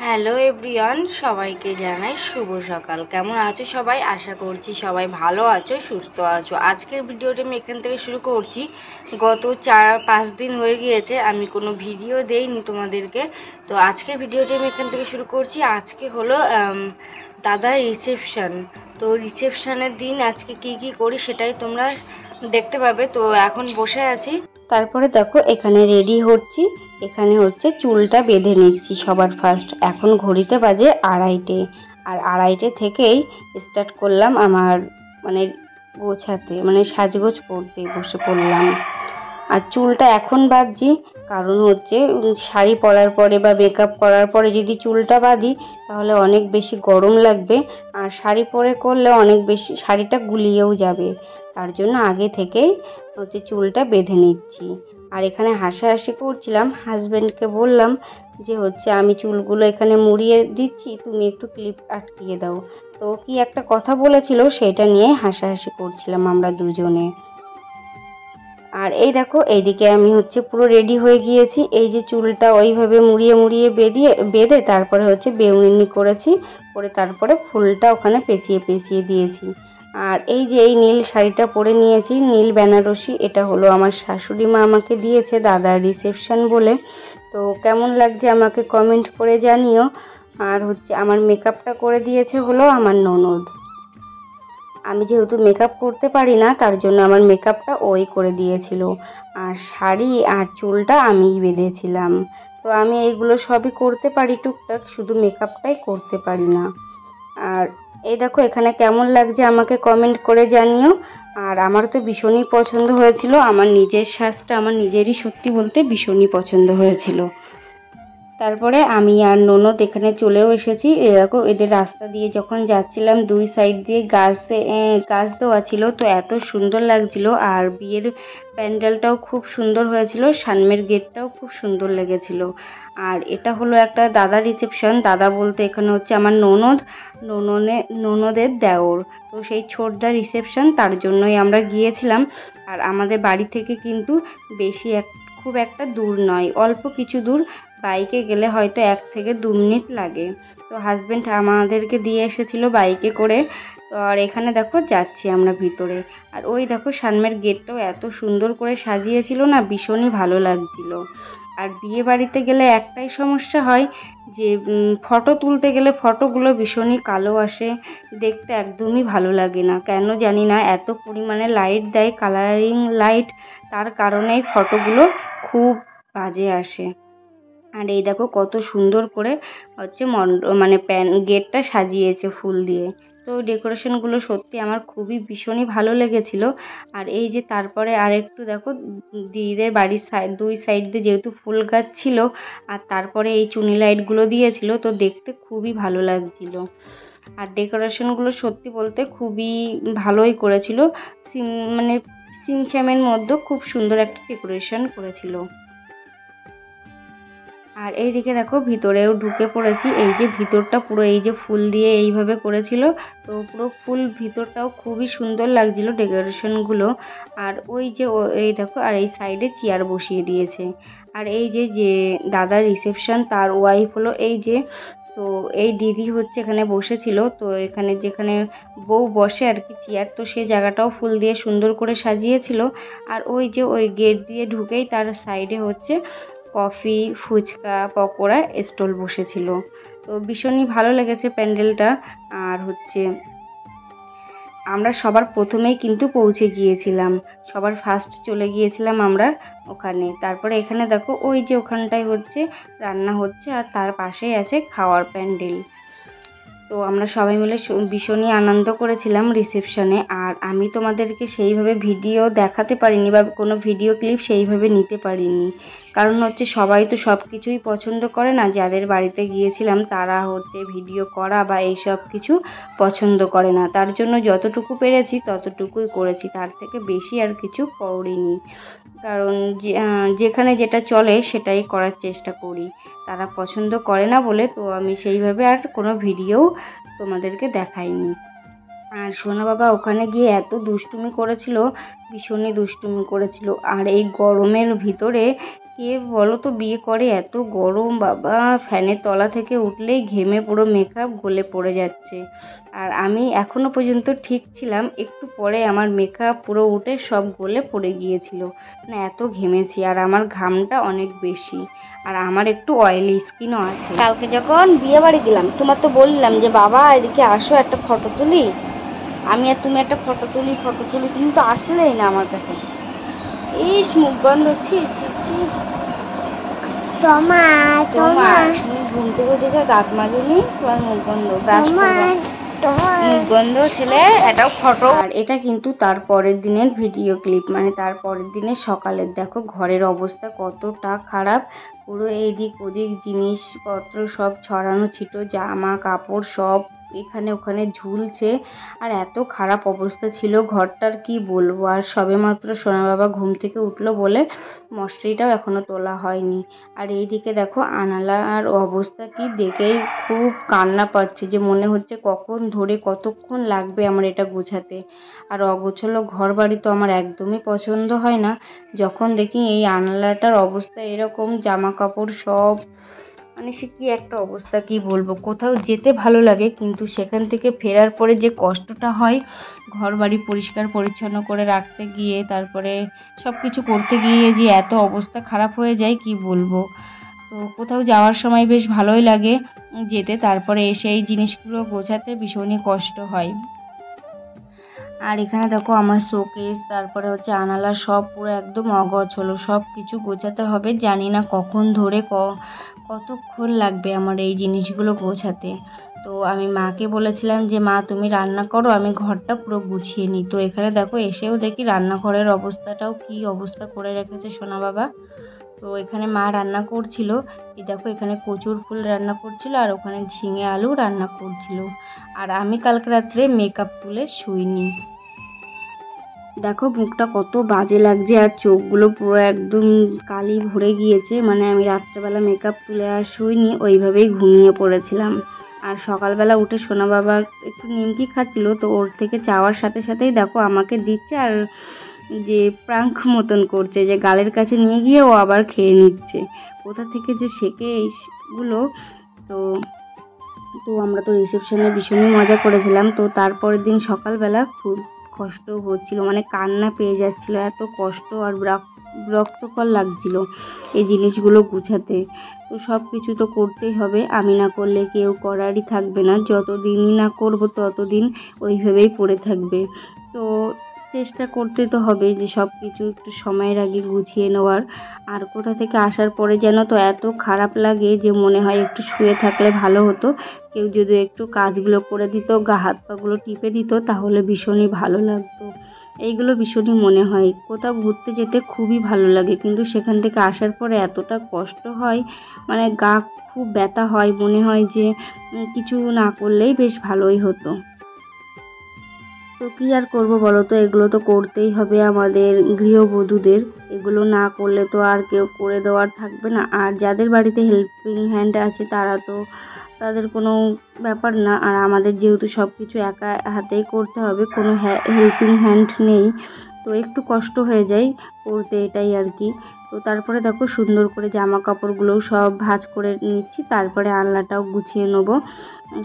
Hello everyone, সবাইকে জানাই শুভ সকাল। কেমন আছো সবাই? আশা করছি সবাই ভালো আছো, সুস্থ আছো। আজকের ভিডিওটা আমি এখান থেকে শুরু করছি। গত 4-5 দিন হয়ে গিয়েছে আমি কোনো ভিডিও দেইনি তোমাদেরকে। তো আজকের ভিডিওটা আমি এখান থেকে শুরু করছি। আজকে হলো দাদার রিসেপশন। তো রিসেপশনের দিন আজকে কি করি সেটাই তোমরা দেখতে পাবে। তো এখন বসে আছি। তারপরে দেখো এখানে রেডি হচ্ছি। এখানে হচ্ছে চুলটা বেঁধে নিচ্ছি সবার ফার্স্ট। এখন ঘড়িতে বাজে 2:30, আর 2:30 থেকেই স্টার্ট করলাম আমার গোছাতে, সাজগোজ করতে বসে পড়লাম। আর চুলটা এখন বাঁধছি কারণ হচ্ছে শাড়ি পরার পরে বা মেকআপ করার পরে যদি চুলটা বাঁধি তাহলে অনেক বেশি গরম লাগবে, আর শাড়ি পরে করলে অনেক বেশি শাড়িটা গুলিয়েও যাবে। তার জন্য আগে থেকেই হচ্ছে চুলটা বেঁধে নিচ্ছি। আর এখানে হাসাহাসি করছিলাম, হাজব্যান্ডকে বললাম যে হচ্ছে আমি চুলগুলো এখানে মুড়িয়ে দিচ্ছি, তুমি একটু ক্লিপ আটকিয়ে দাও। তো কি একটা কথা বলেছিল সেটা নিয়ে হাসাহাসি করছিলাম আমরা দুজনে। আর এই দেখো এইদিকে আমি হচ্ছে পুরো রেডি হয়ে গিয়েছি। এই যে চুলটা ওইভাবে মুড়িয়ে বেঁধে তারপরে হচ্ছে বেউনি করেছি, করে তারপরে ফুলটা ওখানে পেঁচিয়ে দিয়েছি। আর এই যে এই নীল শাড়িটা পরে নিয়েছি, নীল বেনারসি। এটা হলো আমার শাশুড়ি মা আমাকে দিয়েছে দাদার রিসেপশন বলে। তো কেমন লাগছে আমাকে কমেন্ট করে জানিও। আর হচ্ছে আমার মেকআপটা করে দিয়েছে হলো আমার ননদ। আমি যেহেতু মেকআপ করতে পারি না তার জন্য আমার মেকআপটা ওই করে দিয়েছিল, আর শাড়ি আর চুলটা আমিই বেঁধেছিলাম। তো আমি এইগুলো সবই করতে পারি টুকটাক, শুধু মেকআপটাই করতে পারি না। আর এই দেখো এখানে কেমন লাগছে আমাকে কমেন্ট করে জানিও। আর আমার তো ভীষণই পছন্দ হয়েছিল, আমার নিজের সাজটা আমার নিজেরই সত্যি বলতে ভীষণই পছন্দ হয়েছিল। তারপরে আমি আর ননদ এখানে চলেও এসেছি। এরকম এদের রাস্তা দিয়ে যখন যাচ্ছিলাম দুই সাইড দিয়ে গাছ দেওয়া ছিল, তো এত সুন্দর লাগছিল। আর বিয়ের প্যান্ডেলটাও খুব সুন্দর হয়েছিল, সামনের গেটটাও খুব সুন্দর লেগেছিল। আর এটা হলো একটা দাদা রিসেপশন। দাদা বলতে এখানে হচ্ছে আমার ননদের দেওর। তো সেই ছোটদা রিসেপশন, তার জন্যই আমরা গিয়েছিলাম। আর আমাদের বাড়ি থেকে কিন্তু খুব একটা দূর নয়, অল্প কিছু দূর। বাইকে গেলে হয়তো 1 থেকে 2 মিনিট লাগে। তো হাজব্যান্ড আমাদেরকে দিয়ে এসেছিল বাইকে করে। তো আর এখানে দেখো যাচ্ছি আমরা ভিতরে। আর ওই দেখো সামনের গেটটাও এত সুন্দর করে সাজিয়েছিল না, ভীষণই ভালো লাগছিল। আর বিয়ে বাড়িতে গেলে একটাই সমস্যা হয় যে ফটো তুলতে গেলে ফটোগুলো ভীষণই কালো আসে, দেখতে একদমই ভালো লাগে না। কেন জানি না, এত পরিমাণে লাইট দেয়, কালারিং লাইট, তার কারণেই ফটোগুলো খুব বাজে আসে। আর এই দেখো কত সুন্দর করে হচ্ছে গেটটা সাজিয়েছে ফুল দিয়ে। তো ডেকোরেশনগুলো সত্যি আমার ভীষণই ভালো লেগেছিল। আর এই যে তারপরে আর একটু দেখো দিদিদের বাড়ির দুই সাইড দিয়ে যেহেতু ফুল গাছ ছিল, আর তারপরে এই চুনি লাইটগুলো দিয়েছিল, তো দেখতে খুবই ভালো লাগছিল। আর ডেকোরেশনগুলো সত্যি বলতে খুবই ভালোই করেছিল। সিমসামের মধ্যে খুব সুন্দর একটা ডেকোরেশন করেছিল। আর এইদিকে দেখো ভিতরেও ঢুকে পড়েছি। এই যে ভিতরটা পুরো এই যে ফুল দিয়ে এইভাবে করেছিল, তো পুরো ফুল ভিতরটাও খুবই সুন্দর লাগছিল ডেকোরেশনগুলো। আর ওই যে এই দেখো, আর এই সাইডে চেয়ার বসিয়ে দিয়েছে। আর এই যে দাদার রিসেপশন, তার ওয়াইফ হলো এই যে। তো এই দিদি হচ্ছে এখানে বসেছিল। তো এখানে যেখানে বউ বসে আর কি চেয়ার, তো সেই জায়গাটাও ফুল দিয়ে সুন্দর করে সাজিয়েছিল। আর ওই যে ওই গেট দিয়ে ঢুকেই তার সাইডে হচ্ছে কফি, ফুচকা, পকোড়া স্টল বসেছিল। তো ভীষণই ভালো লেগেছে প্যান্ডেলটা। আর হচ্ছে আমরা সবার প্রথমেই কিন্তু পৌঁছে গিয়েছিলাম, সবার ফার্স্ট চলে গিয়েছিলাম আমরা ওখানে। তারপরে এখানে দেখো ওই যে ওখানটায় হচ্ছে রান্না হচ্ছে, আর তার পাশেই আছে খাওয়ার প্যান্ডেল। তো আমরা সবাই মিলে ভীষণই আনন্দ করেছিলাম রিসেপশনে। আর আমি তোমাদেরকে সেইভাবে ভিডিও দেখাতে পারিনি বা কোনো ভিডিও ক্লিপ সেইভাবে নিতে পারিনি, কারণ হচ্ছে সবাই তো সব কিছুই পছন্দ করে না। যাদের বাড়িতে গিয়েছিলাম তারা হচ্ছে ভিডিও করা বা এইসব কিছু পছন্দ করে না। তার জন্য যতটুকু পেরেছি ততটুকুই করেছি, তার থেকে বেশি আর কিছু করিনি। কারণ যেখানে যেটা চলে সেটাই করার চেষ্টা করি। তারা পছন্দ করে না বলে তো আমি সেইভাবে আর কোনো ভিডিও তোমাদেরকে দেখাইনি। আর সোনা বাবা ওখানে গিয়ে এত দুষ্টুমি করেছিল, ভীষণই দুষ্টুমি করেছিল। আর এই গরমের ভিতরে কে বলো তো বিয়ে করে, এত গরম বাবা, ফ্যানের তলা থেকে উঠলেই ঘেমে পুরো মেকআপ গলে পড়ে যাচ্ছে। আর আমি এখনো পর্যন্ত ঠিক ছিলাম, একটু পরে আমার মেকআপ পুরো উঠে সব গলে পড়ে গিয়েছিল, মানে এত ঘেমেছি। আর আমার ঘামটা অনেক বেশি, আর আমার একটু অয়েলি স্কিনও আছে। কালকে যখন বিয়ে বাড়ি গেলাম, তোমার তো বললাম যে বাবা এদিকে আসো একটা ফটো তুলি, আমি আর তুমি একটা ফটো তুলি, তুমি তো আসলেই না আমার কাছে। ইস মুখ গন্ধ, ছি ছি ছি। তুমি ঘুম থেকে উঠেছো, দাঁত মাজুনি, তোমার মুখ গন্ধ, ব্রাশ করবে, মুখ গন্ধ ছেলে। এটাও ফটো। আর এটা কিন্তু তার পরের দিনের ভিডিও ক্লিপ, মানে তার পরের দিনের সকালের। দেখো ঘরের অবস্থা কতটা খারাপ, পুরো এদিক ওদিক জিনিসপত্র সব ছড়ানো ছিটো, জামা কাপড় সব এখানে ওখানে ঝুলছে। আর এত খারাপ অবস্থা ছিল ঘরটার, কি বলবো। আর সবে মাত্র সোনা বাবা ঘুম থেকে উঠলো বলে মশারিটাও এখনো তোলা হয়নি। আর এইদিকে দেখো আনালার অবস্থা কি, দেখেই খুব কান্না পাচ্ছে, যে মনে হচ্ছে কখন ধরে কতক্ষণ লাগবে আমার এটা গোছাতে। আর অগোছালো ঘর বাড়ি তো আমার একদমই পছন্দ হয় না। যখন দেখি এই আনালাটার অবস্থা এরকম, জামা কাপড় সব, মানে সে কি একটা অবস্থা, কি বলবো। কোথাও যেতে ভালো লাগে, কিন্তু সেখান থেকে ফেরার পরে যে কষ্টটা হয়, ঘর বাড়ি পরিষ্কার পরিচ্ছন্ন করে রাখতে গিয়ে, তারপরে সব কিছু করতে গিয়ে যে এত অবস্থা খারাপ হয়ে যায়, কি বলবো। তো কোথাও যাওয়ার সময় বেশ ভালোই লাগে যেতে, তারপরে এসে এই জিনিসগুলো গোছাতে ভীষণই কষ্ট হয়। আর এখানে দেখো আমার শোকেস, তারপরে হচ্ছে আনালা সব পুরো একদম অগোছালো, সব কিছু গোছাতে হবে। জানি না কখন ধরে কতক্ষণ লাগবে আমার এই জিনিসগুলো গোছাতে। তো আমি মাকে বলেছিলাম যে মা তুমি রান্না করো, আমি ঘরটা পুরো গুছিয়ে নিই। তো এখানে দেখো এসেও দেখি রান্নাঘরের অবস্থাটাও কি অবস্থা করে রেখেছে সোনা বাবা। তো এখানে মা রান্না করছিল, এই দেখো এখানে কচুর ফুল রান্না করছিল, আর ওখানে ঝিঙে আলু রান্না করছিল। আর আমি কালকে রাত্রে মেকআপ তুলে শুইনি। দেখো মুখটা কত বাজে লাগছে, আর চোখগুলো পুরো একদম কালি ভরে গিয়েছে। মানে আমি রাত্রেবেলা মেকআপ তুলে আর শুইনি, ওইভাবেই ঘুমিয়ে পড়েছিলাম। আর সকালবেলা উঠে সোনা বাবা একটু নিমকি খাচ্ছিল, তো ওর থেকে চাওয়ার সাথে সাথেই দেখো আমাকে দিচ্ছে, আর যে প্রাঙ্ক মতন করছে, যে গালের কাছে নিয়ে গিয়ে ও আবার খেয়ে নিচ্ছে। কোথা থেকে যে শেখে এইগুলো। তো তো আমরা তো রিসেপশনে ভীষণই মজা করেছিলাম। তো তারপরের দিন সকালবেলা খুব কষ্ট হচ্ছিল, মানে কান্না পেয়ে যাচ্ছিল, এত কষ্ট আর বিরক্তকর লাগছিল এই জিনিসগুলো গুছাতে। তো সব কিছু তো করতেই হবে, আমি না করলে কেউ করারই থাকবে না। যতদিনই না করব ততদিন ওইভাবেই পড়ে থাকবে। তো চেষ্টা করতে তো হবে যে সব কিছু একটু সময়ের আগে গুছিয়ে নেওয়ার। আর কোথা থেকে আসার পরে যেন তো এত খারাপ লাগে যে মনে হয় একটু শুয়ে থাকলে ভালো হতো, কেউ যদি একটু কাজগুলো করে দিত, গা হাত পাগুলো টিপে দিত, তাহলে ভীষণই ভালো লাগতো। এইগুলো ভীষণই মনে হয়। কোথাও ঘুরতে যেতে খুবই ভালো লাগে, কিন্তু সেখান থেকে আসার পরে এতটা কষ্ট হয়, মানে গা খুব ব্যথা হয়, মনে হয় যে কিছু না করলেই বেশ ভালোই হতো। তো কী আর করবো বলো তো, এগুলো তো করতেই হবে আমাদের গৃহবধূদের। এগুলো না করলে তো আর কেউ করে দেওয়ার থাকবে না। আর যাদের বাড়িতে হেল্পিং হ্যান্ড আছে তারা তো, তাদের কোনো ব্যাপার না। আর আমাদের যেহেতু সব কিছু একা হাতেই করতে হবে, কোনো হেল্পিং হ্যান্ড নেই, তো একটু কষ্ট হয়ে যায় করতে, এটাই আর কি। তো তারপরে দেখো সুন্দর করে জামা কাপড়গুলোও সব ভাঁজ করে নিচ্ছি, তারপরে আলনাটাও গুছিয়ে নেবো।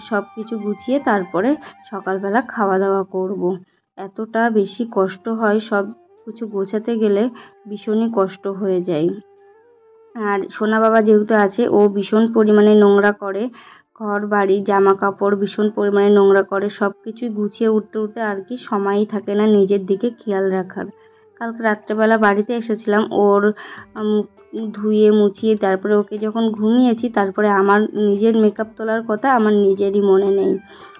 সব কিছু গুছিয়ে তারপরে সকালবেলা খাওয়া দাওয়া করব। এতটা বেশি কষ্ট হয় সব কিছু গোছাতে গেলে, ভীষণই কষ্ট হয়ে যায়। আর সোনা বাবা যেহেতু আছে, ও ভীষণ পরিমাণে নোংরা করে, ঘর বাড়ি জামা কাপড় ভীষণ পরিমাণে নোংরা করে। সব কিছুই গুছিয়ে উঠতে উঠতে আর কি সময়ই থাকে না নিজের দিকে খেয়াল রাখার। কালকে রাত্রেবেলা বাড়িতে এসেছিলাম, ওর ধুয়ে মুছিয়ে তারপরে ওকে যখন ঘুমিয়েছি, তারপরে আমার নিজের মেকআপ তোলার কথা আমার নিজেরই মনে নেই।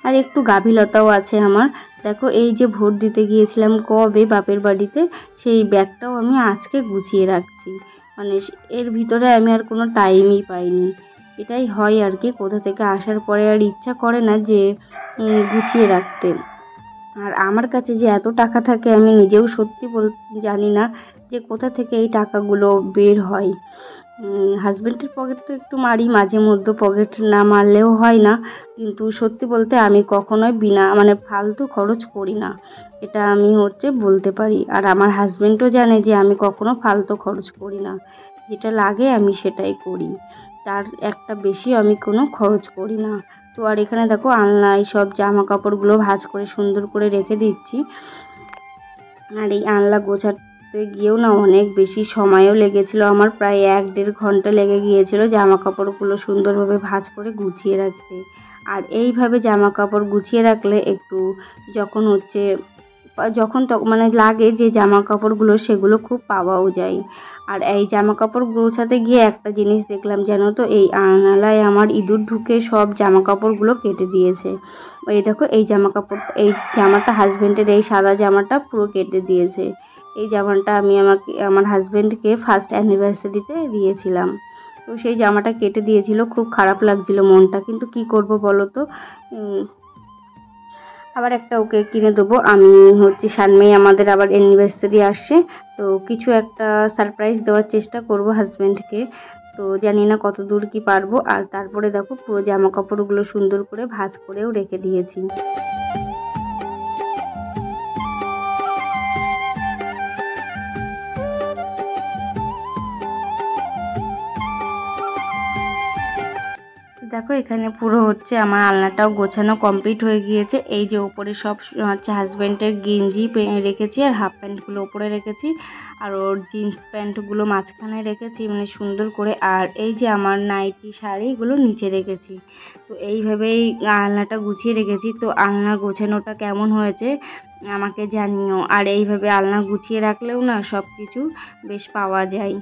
আর একটু গাফিলতাও আছে আমার। দেখো এই যে ভোট দিতে গিয়েছিলাম কবে বাপের বাড়িতে, সেই ব্যাগটাও আমি আজকে গুছিয়ে রাখছি। মানে এর ভিতরে আমি আর কোনো টাইমই পাইনি। এটাই হয় আর কি, কোথা থেকে আসার পরে আর ইচ্ছা করে না যে গুছিয়ে রাখতে। আর আমার কাছে যে এত টাকা থাকে আমি নিজেও সত্যি জানি না যে কোথা থেকে এই টাকাগুলো বের হয়। হাজব্যান্ডের পকেট তো একটু মারি মাঝে মধ্যে, পকেট না মারলেও হয় না। কিন্তু সত্যি বলতে আমি কখনোই মানে ফালতু খরচ করি না, এটা আমি বলতে পারি। আর আমার হাজব্যান্ডও জানে যে আমি কখনো ফালতু খরচ করি না। যেটা লাগে আমি সেটাই করি, তার একটা বেশি আমি কোনো খরচ করি না। তো আর এখানে দেখো আলনায় সব জামা কাপড়গুলো ভাঁজ করে সুন্দর করে রেখে দিচ্ছি। আর এই আলনা গোছাতে গিয়েও না অনেক বেশি সময়ও লেগেছিল আমার, প্রায় 1-1.5 ঘন্টা লেগে গিয়েছিল জামা কাপড়গুলো সুন্দরভাবে ভাঁজ করে গুছিয়ে রাখতে। আর এইভাবে জামা কাপড় গুছিয়ে রাখলে একটু যখন হচ্ছে যখন মানে লাগে যে জামা কাপড়গুলো সেগুলো খুব পাওয়াও যায়। আর এই জামা কাপড় গোছাতে গিয়ে একটা জিনিস দেখলাম, জানো তো, এই আলনায় আমার ইঁদুর ঢুকে সব জামা কাপড়গুলো কেটে দিয়েছে। এই দেখো এই জামা কাপড়, এই জামাটা হাজবেন্ডের, এই সাদা জামাটা পুরো কেটে দিয়েছে। এই জামাটা আমি আমার হাজবেন্ডকে ফার্স্ট অ্যানিভার্সারিতে দিয়েছিলাম। তো সেই জামাটা কেটে দিয়েছিল, খুব খারাপ লাগছিল মনটা, কিন্তু কি করব বলো তো। আবার একটা ওকে কিনে দেবো। আমি হচ্ছে সামনেই আমাদের আবার অ্যানিভার্সারি আসছে, তো কিছু একটা সারপ্রাইজ দেওয়ার চেষ্টা করব হাজব্যান্ডকে। তো জানি না কত দূর কি পারবো। আর তারপরে দেখো পুরো জামা কাপড়গুলো সুন্দর করে ভাঁজ করেও রেখে দিয়েছি। দেখো এখানে পুরো হচ্ছে আমার আলনাটাও গোছানো কমপ্লিট হয়ে গিয়েছে। এই যে উপরে সব হচ্ছে হাজব্যান্ডের গেঞ্জি রেখেছি, আর হাফ প্যান্টগুলো উপরে রেখেছি, আর ওর জিন্স প্যান্টগুলো মাঝখানে রেখেছি মানে সুন্দর করে। আর এই যে আমার নাইটি শাড়িগুলো নিচে রেখেছি। তো এইভাবেই আলনাটা গুছিয়ে রেখেছি। তো আলনা গোছানোটা কেমন হয়েছে আমাকে জানিও। আর এইভাবে আলনা গুছিয়ে রাখলেও না সব কিছু বেশ পাওয়া যায়।